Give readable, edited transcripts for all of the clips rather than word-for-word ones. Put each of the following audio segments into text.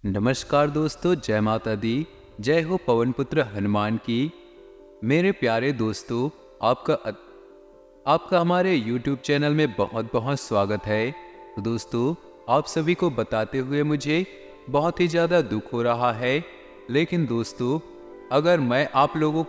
नमस्कार दोस्तों, जय माता दी। जय हो पवन पुत्र हनुमान की। मेरे प्यारे दोस्तों, आपका हमारे YouTube चैनल में बहुत बहुत स्वागत है। तो दोस्तों, आप सभी को बताते हुए मुझे बहुत ही ज़्यादा दुख हो रहा है। लेकिन दोस्तों, अगर मैं आप लोगों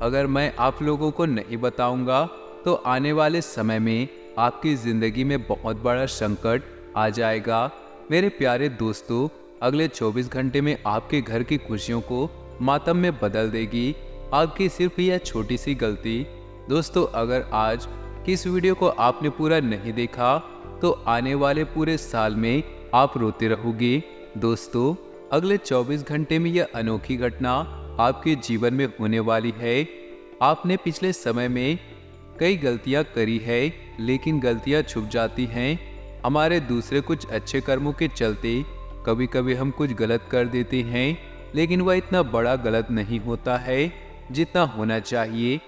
अगर मैं आप लोगों को नहीं बताऊंगा तो आने वाले समय में आपकी ज़िंदगी में बहुत बड़ा संकट आ जाएगा। मेरे प्यारे दोस्तों, अगले 24 घंटे में आपके घर की खुशियों को मातम में बदल देगी आपकी सिर्फ यह छोटी सी गलती। दोस्तों, अगर आज की इस वीडियो को आपने पूरा नहीं देखा तो आने वाले पूरे साल में आप रोते रहोगे। दोस्तों, अगले 24 घंटे में यह अनोखी घटना आपके जीवन में होने वाली है। आपने पिछले समय में कई गलतियां करी है, लेकिन गलतियां छुप जाती हैं हमारे दूसरे कुछ अच्छे कर्मों के चलते। कभी कभी हम कुछ गलत कर देते हैं, लेकिन वह इतना बड़ा गलत नहीं होता है जितना होना चाहिए।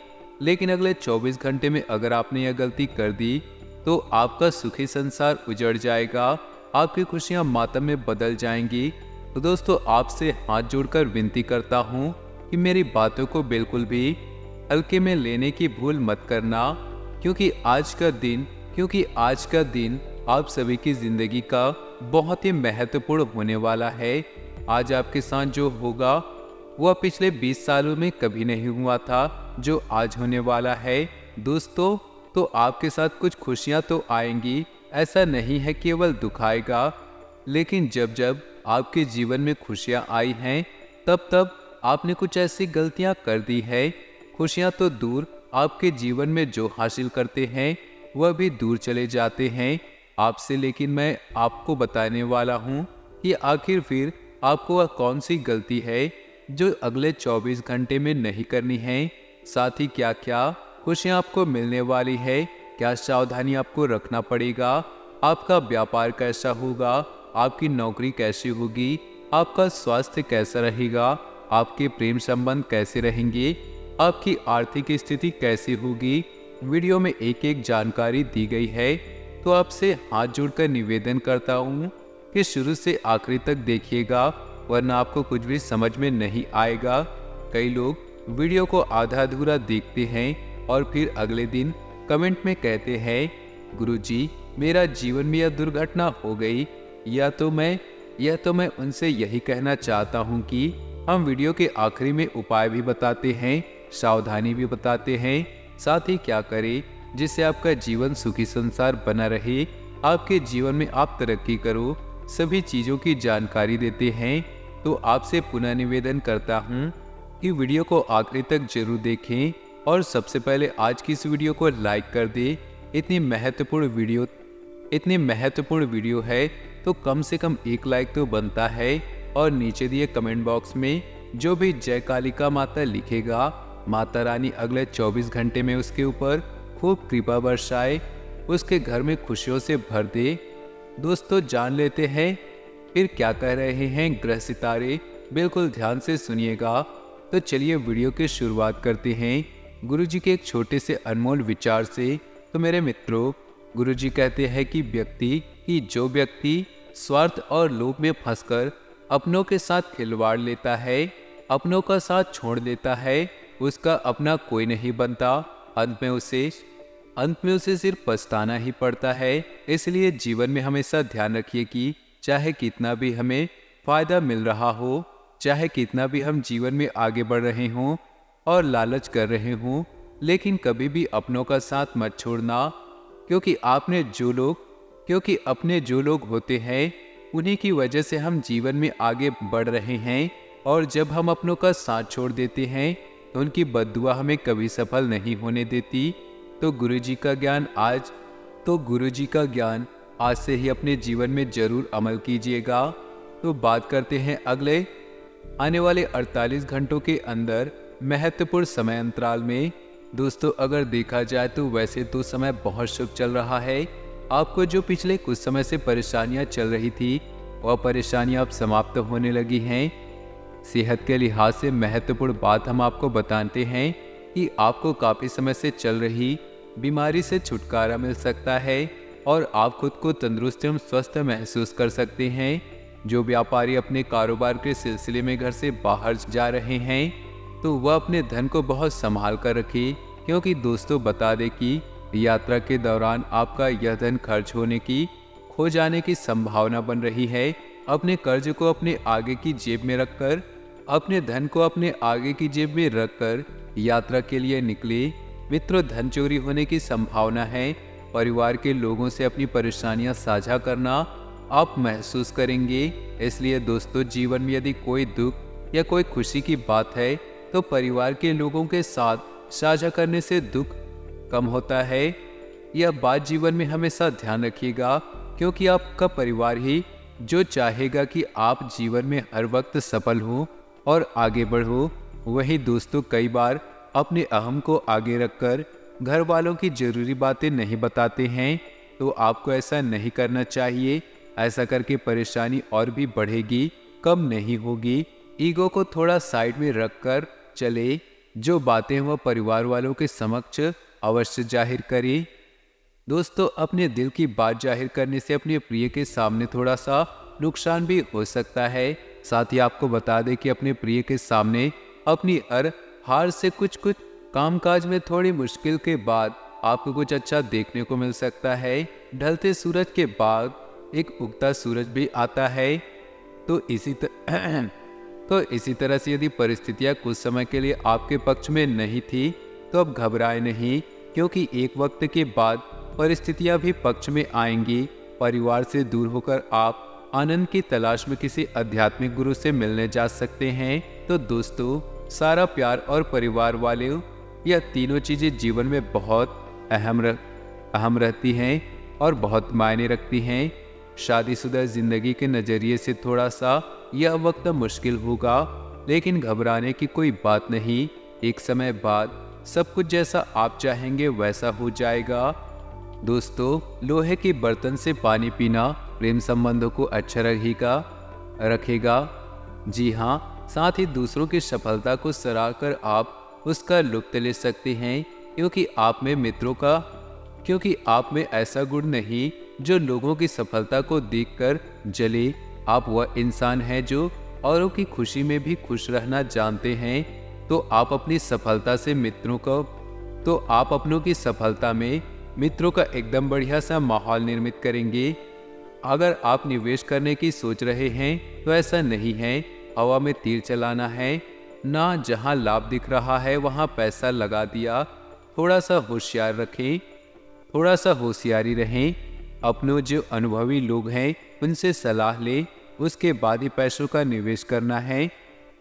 लेकिन अगले 24 घंटे में अगर आपने यह गलती कर दी तो आपका सुखी संसार उजड़ जाएगा, आपकी खुशियां मातम में बदल जाएंगी। तो दोस्तों, आपसे हाथ जोड़कर विनती करता हूँ कि मेरी बातों को बिल्कुल भी हल्के में लेने की भूल मत करना, क्योंकि आज का दिन आप सभी की जिंदगी का बहुत ही महत्वपूर्ण होने वाला है। आज आपके साथ जो होगा वह पिछले 20 सालों में कभी नहीं हुआ था, जो आज होने वाला है। दोस्तों, तो आपके साथ कुछ खुशियां तो आएंगी, ऐसा नहीं है केवल दुख आएगा। लेकिन जब जब आपके जीवन में खुशियां आई हैं, तब तब आपने कुछ ऐसी गलतियां कर दी है। खुशियां तो दूर, आपके जीवन में जो हासिल करते हैं वह भी दूर चले जाते हैं आपसे। लेकिन मैं आपको बताने वाला हूं कि आखिर फिर आपको वह कौन सी गलती है जो अगले 24 घंटे में नहीं करनी है। साथ ही क्या क्या खुशियां आपको मिलने वाली है, क्या सावधानी आपको रखना पड़ेगा, आपका व्यापार कैसा होगा, आपकी नौकरी कैसी होगी, आपका स्वास्थ्य कैसा रहेगा, आपके प्रेम संबंध कैसे रहेंगे, आपकी आर्थिक स्थिति कैसी होगी। वीडियो में एक एक जानकारी दी गई है। तो आपसे हाथ जोड़कर निवेदन करता हूँ कि शुरू से आखिरी तक देखिएगा, वरना आपको कुछ भी समझ में नहीं आएगा। कई लोग वीडियो को आधा अधूरा देखते हैं और फिर अगले दिन कमेंट में कहते हैं, गुरुजी, मेरा जीवन में यह दुर्घटना हो गई। यह तो मैं उनसे यही कहना चाहता हूँ कि हम वीडियो के आखिरी में उपाय भी बताते हैं, सावधानी भी बताते हैं, साथ ही क्या करें जिससे आपका जीवन सुखी संसार बना रहे, आपके जीवन में आप तरक्की करो, सभी चीज़ों की जानकारी देते हैं। तो आपसे पुनः निवेदन करता हूँ कि वीडियो को आखिरी तक जरूर देखें और सबसे पहले आज की इस वीडियो को लाइक कर दे। इतनी महत्वपूर्ण वीडियो है तो कम से कम एक लाइक तो बनता है। और नीचे दिए कमेंट बॉक्स में जो भी जय कालिका माता लिखेगा, माता रानी अगले 24 घंटे में उसके ऊपर खूब कृपा बरसाए, उसके घर में खुशियों से भर दे। दोस्तों, जान लेते हैं फिर क्या कह रहे हैं ग्रह सितारे, बिल्कुल ध्यान से सुनिएगा। तो चलिए वीडियो की शुरुआत करते हैं गुरुजी के एक छोटे से अनमोल विचार से। तो मेरे मित्रों, गुरुजी कहते हैं कि जो व्यक्ति स्वार्थ और लोभ में फंसकर अपनों के साथ खिलवाड़ लेता है, अपनों का साथ छोड़ देता है, उसका अपना कोई नहीं बनता। अंत में उसे सिर्फ पछताना ही पड़ता है। इसलिए जीवन में हमेशा ध्यान रखिए कि चाहे कितना भी हमें फायदा मिल रहा हो, चाहे कितना भी हम जीवन में आगे बढ़ रहे हों और लालच कर रहे हों, लेकिन कभी भी अपनों का साथ मत छोड़ना। क्योंकि अपने जो लोग होते हैं उन्हीं की वजह से हम जीवन में आगे बढ़ रहे हैं। और जब हम अपनों का साथ छोड़ देते हैं तो उनकी बद्दुआ हमें कभी सफल नहीं होने देती। तो गुरुजी का ज्ञान आज से ही अपने जीवन में जरूर अमल कीजिएगा। तो बात करते हैं अगले आने वाले 48 घंटों के अंदर महत्वपूर्ण समय अंतराल में। दोस्तों, अगर देखा जाए तो वैसे तो समय बहुत शुभ चल रहा है। आपको जो पिछले कुछ समय से परेशानियां चल रही थी वह परेशानियां अब समाप्त होने लगी हैं। सेहत के लिहाज से महत्वपूर्ण बात हम आपको बताते हैं कि आपको काफ़ी समय से चल रही बीमारी से छुटकारा मिल सकता है और आप खुद को तंदुरुस्त एवं स्वस्थ महसूस कर सकते हैं। जो व्यापारी अपने कारोबार के सिलसिले में घर से बाहर जा रहे हैं तो वह अपने धन को बहुत संभाल कर रखे, क्योंकि दोस्तों बता दें कि यात्रा के दौरान आपका यह धन खर्च होने की, खो जाने की संभावना बन रही है। अपने कर्ज को अपने आगे की जेब में रखकर, अपने धन को अपने आगे की जेब में रखकर यात्रा के लिए निकले। मित्रों, धन चोरी होने की संभावना है। परिवार के लोगों से अपनी परेशानियां साझा करना आप महसूस करेंगे। इसलिए दोस्तों, जीवन में यदि कोई दुख या कोई खुशी की बात है तो परिवार के लोगों के साथ साझा करने से दुख कम होता है। यह बात जीवन में हमेशा ध्यान रखिएगा, क्योंकि आपका परिवार ही जो चाहेगा कि आप जीवन में हर वक्त सफल हो और आगे बढ़ो। वही दोस्तों कई बार अपने अहम को आगे रखकर घर वालों की जरूरी बातें नहीं बताते हैं, तो आपको ऐसा नहीं करना चाहिए। ऐसा करके परेशानी और भी बढ़ेगी, कम नहीं होगी। ईगो को थोड़ा साइड में रखकर चले। जो बातें वह परिवार वालों के समक्ष अवश्य जाहिर करें। दोस्तों, अपने दिल की बात जाहिर करने से अपने प्रिय के सामने थोड़ा सा नुकसान भी हो सकता है। साथ ही आपको बता दें कि अपने प्रिय के सामने अपनी हर हार से कुछ कामकाज में थोड़ी मुश्किल के बाद आपको कुछ अच्छा देखने को मिल सकता है। ढलते सूरज के बाद एक उगता सूरज भी आता है। तो इसी तरह से यदि परिस्थितियां कुछ समय के लिए आपके पक्ष में नहीं थी तो अब घबराए नहीं, क्योंकि एक वक्त के बाद परिस्थितियां भी पक्ष में आएंगी। परिवार से दूर होकर आप आनंद की तलाश में किसी आध्यात्मिक गुरु से मिलने जा सकते हैं। तो दोस्तों, सारा प्यार और परिवार वाले, यह तीनों चीजें जीवन में बहुत अहम रहती हैं और बहुत मायने रखती हैं। शादीशुदा जिंदगी के नजरिए से थोड़ा सा यह वक्त मुश्किल होगा, लेकिन घबराने की कोई बात नहीं। एक समय बाद सब कुछ जैसा आप चाहेंगे वैसा हो जाएगा। दोस्तों, लोहे के बर्तन से पानी पीना प्रेम संबंधों को अच्छा रखेगा। जी हाँ, साथ ही दूसरों की सफलता को सराहकर आप उसका लुत्फ ले सकते हैं, क्योंकि आप में ऐसा गुण नहीं जो लोगों की सफलता को देखकर जले। आप वह इंसान हैं जो औरों की खुशी में भी खुश रहना जानते हैं। तो आप अपनी सफलता से अपनों की सफलता में मित्रों का एकदम बढ़िया सा माहौल निर्मित करेंगे। अगर आप निवेश करने की सोच रहे हैं तो ऐसा नहीं है हवा में तीर चलाना है ना। जहां लाभ दिख रहा है वहां पैसा लगा दिया। थोड़ा सा होशियारी रहें। अपनों जो अनुभवी लोग हैं उनसे सलाह ले, उसके बाद ही पैसों का निवेश करना है।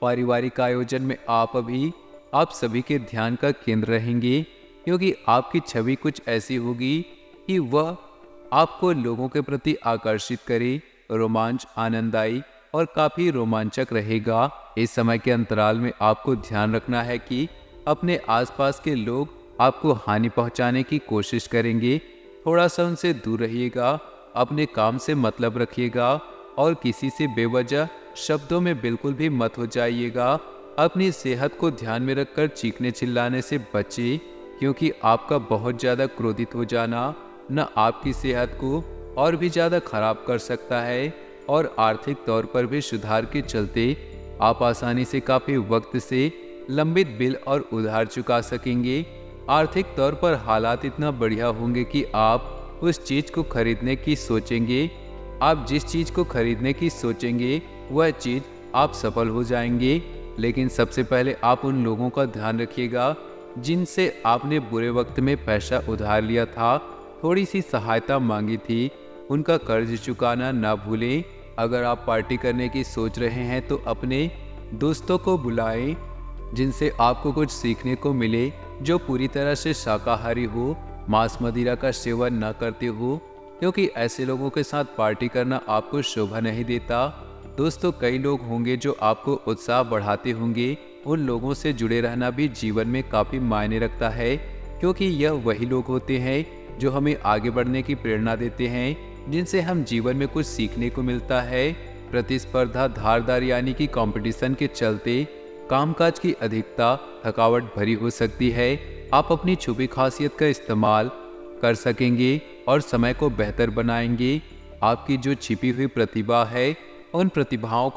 पारिवारिक आयोजन में आप सभी के ध्यान का केंद्र रहेंगे, क्योंकि आपकी छवि कुछ ऐसी होगी कि वह आपको लोगों के प्रति आकर्षित करे। रोमांच आनंददायी और काफी रोमांचक रहेगा। इस समय के अंतराल में आपको ध्यान रखना है कि अपने आसपास के लोग आपको हानि पहुंचाने की कोशिश करेंगे। थोड़ा सा उनसे दूर रहिएगा। अपने काम से मतलब रखिएगा और किसी से बेवजह शब्दों में बिल्कुल भी मत हो जाइएगा। अपनी सेहत को ध्यान में रखकर चीखने चिल्लाने से बचें, क्योंकि आपका बहुत ज़्यादा क्रोधित हो जाना न आपकी सेहत को और भी ज़्यादा खराब कर सकता है और आर्थिक तौर पर भी सुधार के चलते आप आसानी से काफ़ी वक्त से लंबित बिल और उधार चुका सकेंगे। आर्थिक तौर पर हालात इतना बढ़िया होंगे कि आप उस चीज़ को खरीदने की सोचेंगे। आप जिस चीज़ को खरीदने की सोचेंगे वह चीज़ आप सफल हो जाएंगे। लेकिन सबसे पहले आप उन लोगों का ध्यान रखिएगा जिनसे आपने बुरे वक्त में पैसा उधार लिया था, थोड़ी सी सहायता मांगी थी। उनका कर्ज चुकाना ना भूलें। अगर आप पार्टी करने की सोच रहे हैं तो अपने दोस्तों को बुलाएं जिनसे आपको कुछ सीखने को मिले, जो पूरी तरह से शाकाहारी हो, मांस मदिरा का सेवन न करते हो, क्योंकि ऐसे लोगों के साथ पार्टी करना आपको शोभा नहीं देता। दोस्तों, कई लोग होंगे जो आपको उत्साह बढ़ाते होंगे। उन लोगों से जुड़े रहना भी जीवन में काफ़ी मायने रखता है, क्योंकि यह वही लोग होते हैं जो हमें आगे बढ़ने की प्रेरणा देते हैं, जिनसे हम जीवन में कुछ सीखने को मिलता है। प्रतिस्पर्धा धारदार यानी कि कंपटीशन के चलते कामकाज की अधिकता थकावट भरी हो सकती है। आप अपनी छुपी खासियत का इस्तेमाल कर सकेंगे और समय को बेहतर बनाएंगे। आपकी जो छिपी हुई प्रतिभा है, उन प्रतिभाओं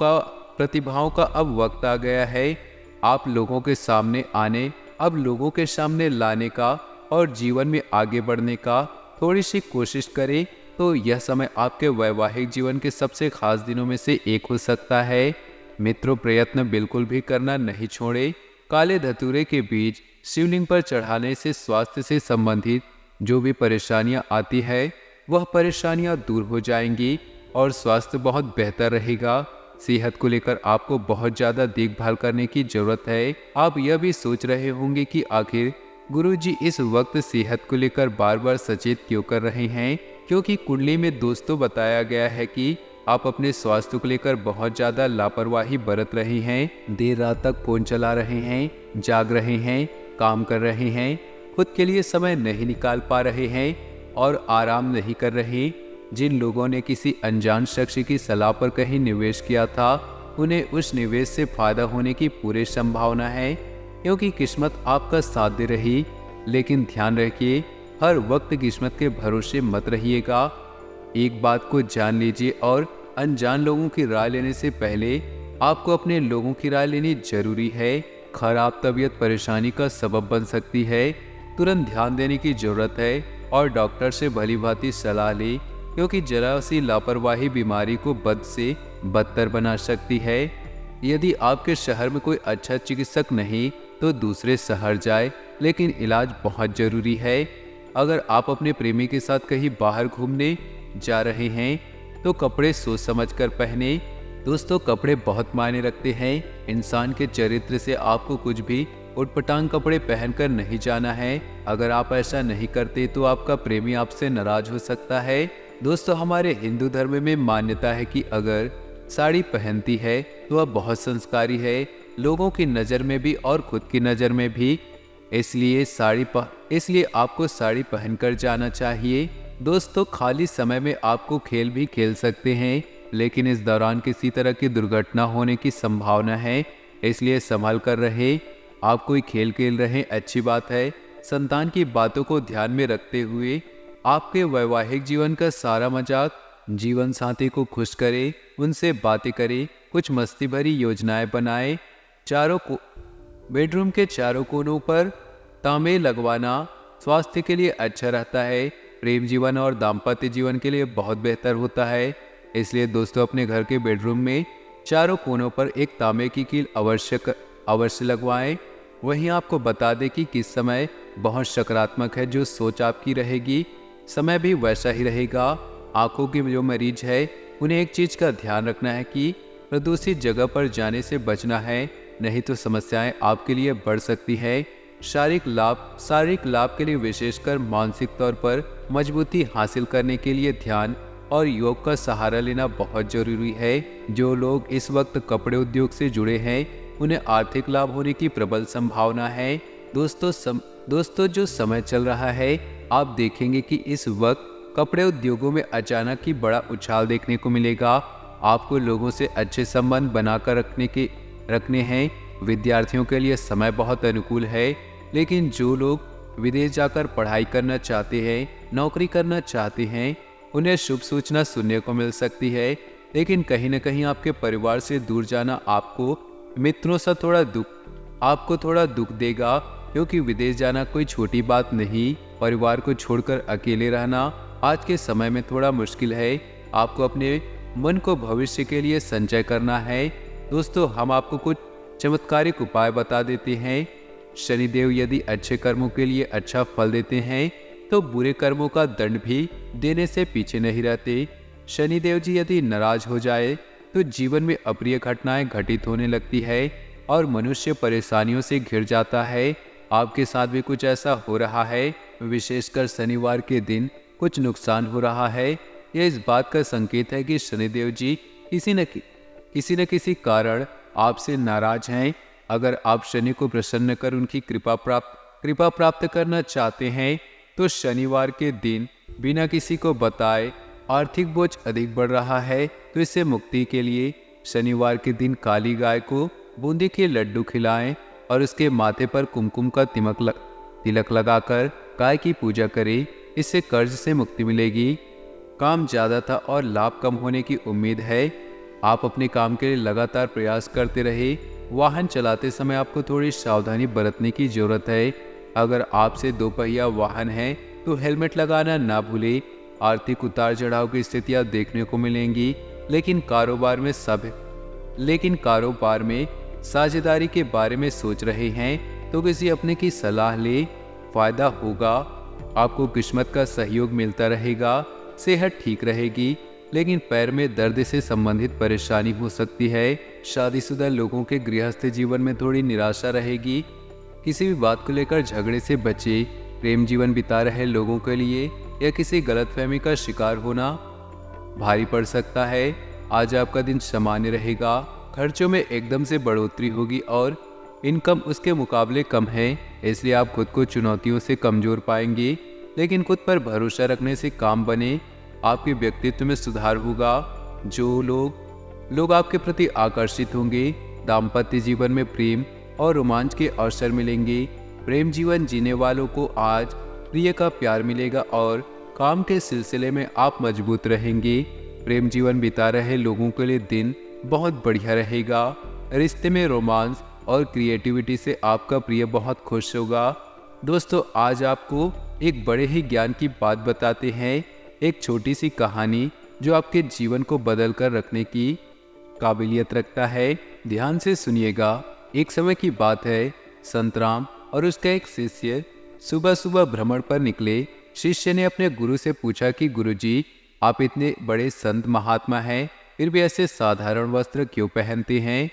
का अब वक्त आ गया है आप लोगों के सामने आने, अब लोगों के सामने लाने का और जीवन में आगे बढ़ने का थोड़ी सी कोशिश करें तो यह समय आपके वैवाहिक जीवन के सबसे खास दिनों में से एक हो सकता है। मित्रों, प्रयत्न बिल्कुल भी करना नहीं छोड़े। काले धतूरे के बीज शिवलिंग पर चढ़ाने से स्वास्थ्य से संबंधित जो भी परेशानियां आती है वह परेशानियां दूर हो जाएंगी और स्वास्थ्य बहुत बेहतर रहेगा। सेहत को लेकर आपको बहुत ज़्यादा देखभाल करने की जरूरत है। आप यह भी सोच रहे होंगे कि आखिर गुरुजी इस वक्त सेहत को लेकर बार बार सचेत क्यों कर रहे हैं, क्योंकि कुंडली में दोस्तों बताया गया है कि आप अपने स्वास्थ्य को लेकर बहुत ज़्यादा लापरवाही बरत रहे हैं। देर रात तक फोन चला रहे हैं, जाग रहे हैं, काम कर रहे हैं, खुद के लिए समय नहीं निकाल पा रहे हैं और आराम नहीं कर रहे। जिन लोगों ने किसी अनजान शख्स की सलाह पर कहीं निवेश किया था, उन्हें उस निवेश से फायदा होने की पूरी संभावना है, क्योंकि किस्मत आपका साथ दे रही। लेकिन ध्यान रखिए, हर वक्त किस्मत के भरोसे मत रहिएगा। एक बात को जान लीजिए और अनजान लोगों की राय लेने से पहले आपको अपने लोगों की राय लेनी जरूरी है। खराब तबीयत परेशानी का सबब बन सकती है, तुरंत ध्यान देने की जरूरत है और डॉक्टर से भली भांति सलाह लें, क्योंकि जरा सी लापरवाही बीमारी को बद से बदतर बना सकती है। यदि आपके शहर में कोई अच्छा चिकित्सक नहीं तो दूसरे शहर जाए, लेकिन इलाज बहुत जरूरी है। अगर आप अपने प्रेमी के साथ कहीं बाहर घूमने जा रहे हैं तो कपड़े सोच समझ कर पहने। दोस्तों, कपड़े बहुत मायने रखते हैं। इंसान के चरित्र से आपको कुछ भी उटपटांग कपड़े पहनकर नहीं जाना है। अगर आप ऐसा नहीं करते तो आपका प्रेमी आपसे नाराज हो सकता है। दोस्तों, हमारे हिंदू धर्म में मान्यता है कि अगर साड़ी पहनती है तो वह बहुत संस्कारी है, लोगों की नज़र में भी और खुद की नज़र में भी। इसलिए आपको साड़ी पहनकर जाना चाहिए। दोस्तों, खाली समय में आपको खेल भी खेल सकते हैं, लेकिन इस दौरान किसी तरह की दुर्घटना होने की संभावना है, इसलिए संभल कर रहे। आप कोई खेल खेल रहे अच्छी बात है। संतान की बातों को ध्यान में रखते हुए आपके वैवाहिक जीवन का सारा मजाक जीवन साथी को खुश करे, उनसे बातें करे, कुछ मस्ती भरी योजनाएं बनाए। बेडरूम के चारों कोनों पर तांबे लगवाना स्वास्थ्य के लिए अच्छा रहता है, प्रेम जीवन और दाम्पत्य जीवन के लिए बहुत बेहतर होता है। इसलिए दोस्तों, अपने घर के बेडरूम में चारों कोनों पर एक तांबे की कील अवश्य लगवाएं। वहीं आपको बता दें कि किस समय बहुत सकारात्मक है, जो सोच आपकी रहेगी समय भी वैसा ही रहेगा। आंखों की जो मरीज है उन्हें एक चीज़ का ध्यान रखना है कि प्रदूषित जगह पर जाने से बचना है, नहीं तो समस्याएं आपके लिए बढ़ सकती है। शारीरिक लाभ के लिए विशेषकर मानसिक तौर पर मजबूती हासिल करने के लिए ध्यान और योग का सहारा लेना बहुत जरूरी है। जो लोग इस वक्त कपड़े उद्योग से जुड़े हैं उन्हें आर्थिक लाभ होने की प्रबल संभावना है। दोस्तों, जो समय चल रहा है, आप देखेंगे कि इस वक्त कपड़े उद्योगों में अचानक ही बड़ा उछाल देखने को मिलेगा। आपको लोगों से अच्छे संबंध बनाकर रखने हैं। विद्यार्थियों के लिए समय बहुत अनुकूल है, लेकिन जो लोग विदेश जाकर पढ़ाई करना चाहते हैं, नौकरी करना चाहते हैं, उन्हें शुभ सूचना सुनने को मिल सकती है। लेकिन कहीं न कहीं आपके परिवार से दूर जाना आपको मित्रों से थोड़ा दुख देगा, क्योंकि विदेश जाना कोई छोटी बात नहीं। परिवार को छोड़कर अकेले रहना आज के समय में थोड़ा मुश्किल है। आपको अपने मन को भविष्य के लिए संचय करना है। दोस्तों, हम आपको कुछ चमत्कारिक उपाय बता देते हैं। शनिदेव यदि अच्छे कर्मों के लिए अच्छा फल देते हैं तो बुरे कर्मों का दंड भी देने से पीछे नहीं रहते। शनिदेव जी यदि नाराज हो जाए तो जीवन में अप्रिय घटनाएं घटित होने लगती है और मनुष्य परेशानियों से घिर जाता है। आपके साथ भी कुछ ऐसा हो रहा है, विशेषकर शनिवार के दिन कुछ नुकसान हो रहा है। यह इस बात का संकेत है कि शनिदेव जी किसी न किसी कारण आपसे नाराज हैं। अगर आप शनि को प्रसन्न कर उनकी कृपा प्राप्त करना चाहते हैं तो शनिवार के दिन बिना किसी को बताए आर्थिक बोझ अधिक बढ़ रहा है, तो इससे मुक्ति के लिए शनिवार के दिन काली गाय को बूंदी के लड्डू खिलाएं और उसके माथे पर कुमकुम का तिलक लगाकर गाय की पूजा करें। इससे कर्ज से मुक्ति मिलेगी। काम ज़्यादा था और लाभ कम होने की उम्मीद है। आप अपने काम के लिए लगातार प्रयास करते रहे। वाहन चलाते समय आपको थोड़ी सावधानी बरतने की जरूरत है। अगर आपसे दोपहिया वाहन है तो हेलमेट लगाना ना भूलें। आर्थिक उतार चढ़ाव की स्थितियां देखने को मिलेंगी, लेकिन कारोबार में साझेदारी के बारे में सोच रहे हैं तो किसी अपने की सलाह ले, फायदा होगा। आपको किस्मत का सहयोग मिलता रहेगा। सेहत ठीक रहेगी, लेकिन पैर में दर्द से संबंधित परेशानी हो सकती है। शादीशुदा लोगों के गृहस्थ जीवन में थोड़ी निराशा रहेगी। किसी भी बात को लेकर झगड़े से बचे। प्रेम जीवन बिता रहे लोगों के लिए या किसी गलतफहमी का शिकार होना भारी पड़ सकता है। आज आपका दिन सामान्य रहेगा। खर्चों में एकदम से बढ़ोतरी होगी और इनकम उसके मुकाबले कम है, इसलिए आप खुद को चुनौतियों से कमजोर पाएंगे, लेकिन खुद पर भरोसा रखने से काम बने। आपके व्यक्तित्व में सुधार होगा। जो लोग आपके प्रति आकर्षित होंगे। दाम्पत्य जीवन में प्रेम और रोमांच के अवसर मिलेंगे। प्रेम जीवन जीने वालों को आज प्रिय का प्यार मिलेगा और काम के सिलसिले में आप मजबूत रहेंगे। प्रेम जीवन बिता रहे लोगों के लिए दिन बहुत बढ़िया रहेगा। रिश्ते में रोमांस और क्रिएटिविटी से आपका प्रिय बहुत खुश होगा। दोस्तों, आज आपको एक बड़े ही ज्ञान की बात बताते हैं। एक छोटी सी कहानी जो आपके जीवन को बदल कर रखने की काबिलियत रखता है। ध्यान से सुनिएगा। एक समय की बात है, संतराम और उसका एक शिष्य सुबह सुबह भ्रमण पर निकले। शिष्य ने अपने गुरु से पूछा कि गुरुजी, आप इतने बड़े संत महात्मा हैं, फिर भी ऐसे साधारण वस्त्र क्यों पहनते हैं?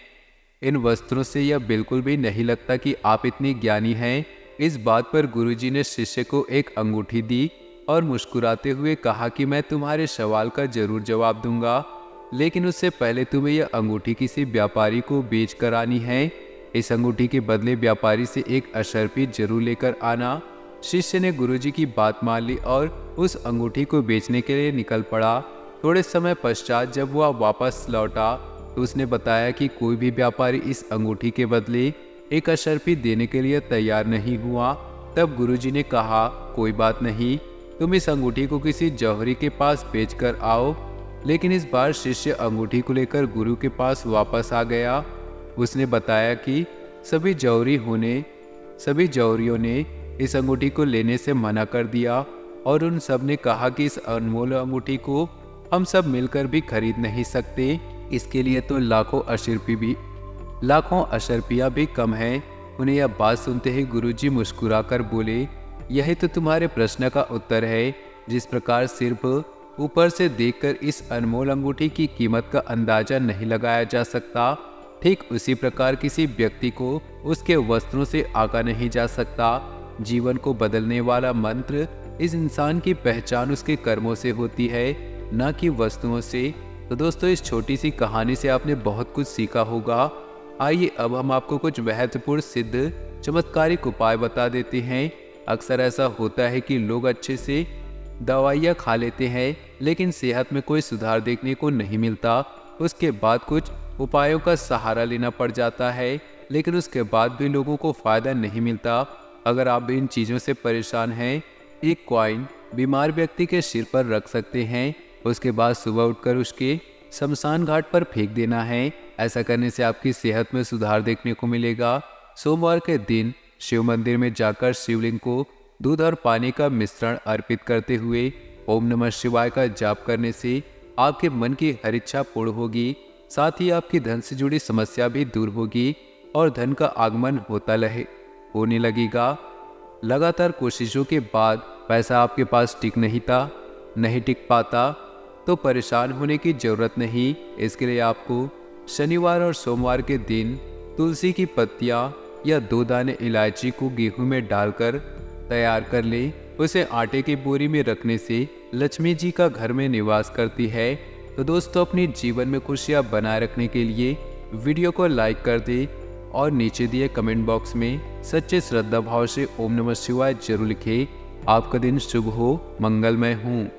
इन वस्त्रों से यह बिल्कुल भी नहीं लगता कि आप इतने ज्ञानी हैं। इस बात पर गुरुजी ने शिष्य को एक अंगूठी दी और मुस्कुराते हुए कहा कि मैं तुम्हारे सवाल का जरूर जवाब दूंगा, लेकिन उससे पहले तुम्हें यह अंगूठी किसी व्यापारी को बेच कर आनी है। इस अंगूठी के बदले व्यापारी से एक अशर्फी जरूर लेकर आना। शिष्य ने गुरुजी की बात मान ली और उस अंगूठी को बेचने के लिए निकल पड़ा। थोड़े समय पश्चात जब वह वापस लौटा तो उसने बताया कि कोई भी व्यापारी इस अंगूठी के बदले एक अशर्फी देने के लिए तैयार नहीं हुआ। तब गुरुजी ने कहा, कोई बात नहीं, तुम इस अंगूठी को किसी जौहरी के पास बेच कर आओ। लेकिन इस बार शिष्य अंगूठी को लेकर गुरु के पास वापस आ गया। उसने बताया कि सभी जौहरियों ने इस अंगूठी को लेने से मना कर दिया और उन सब ने कहा कि इस अनमोल अंगूठी को हम सब मिलकर भी खरीद नहीं सकते। इसके लिए तो लाखों अशर्फियाँ भी कम हैं। उन्हें यह बात सुनते ही गुरुजी मुस्कुराकर बोले, यही तो तुम्हारे प्रश्न का उत्तर है। जिस प्रकार सिर्फ ऊपर से देखकर इस अनमोल अंगूठी की कीमत का अंदाजा नहीं लगाया जा सकता, ठीक उसी प्रकार किसी व्यक्ति को उसके वस्त्रों से आंका नहीं जा सकता। जीवन को बदलने वाला मंत्र इस इंसान की पहचान उसके कर्मों से होती है, न कि वस्तुओं से। तो दोस्तों, इस छोटी सी कहानी से आपने बहुत कुछ सीखा होगा। आइए अब हम आपको कुछ महत्वपूर्ण सिद्ध चमत्कारिक उपाय बता देते हैं। अक्सर ऐसा होता है कि लोग अच्छे से दवाइयाँ खा लेते हैं, लेकिन सेहत में कोई सुधार देखने को नहीं मिलता। उसके बाद कुछ उपायों का सहारा लेना पड़ जाता है, लेकिन उसके बाद भी लोगों को फायदा नहीं मिलता। अगर आप भी इन चीज़ों से परेशान हैं, एक कॉइन बीमार व्यक्ति के सिर पर रख सकते हैं। उसके बाद सुबह उठकर उसके शमशान घाट पर फेंक देना है। ऐसा करने से आपकी सेहत में सुधार देखने को मिलेगा। सोमवार के दिन शिव मंदिर में जाकर शिवलिंग को दूध और पानी का मिश्रण अर्पित करते हुए ओम नमः शिवाय का जाप करने से आपके मन की हर इच्छा पूर्ण होगी। साथ ही आपकी धन से जुड़ी समस्या भी दूर होगी और धन का आगमन होने लगेगा। लगातार कोशिशों के बाद पैसा आपके पास नहीं टिक पाता तो परेशान होने की जरूरत नहीं। इसके लिए आपको शनिवार और सोमवार के दिन तुलसी की पत्तियां या 2 दाने इलायची को गेहूं में डालकर तैयार कर ले। उसे आटे की बोरी में रखने से लक्ष्मी जी का घर में निवास करती है। तो दोस्तों, अपने जीवन में खुशियां बनाए रखने के लिए वीडियो को लाइक कर दे और नीचे दिए कमेंट बॉक्स में सच्चे श्रद्धा भाव से ओम नमः शिवाय जरूर लिखें। आपका दिन शुभ हो, मंगलमय हो।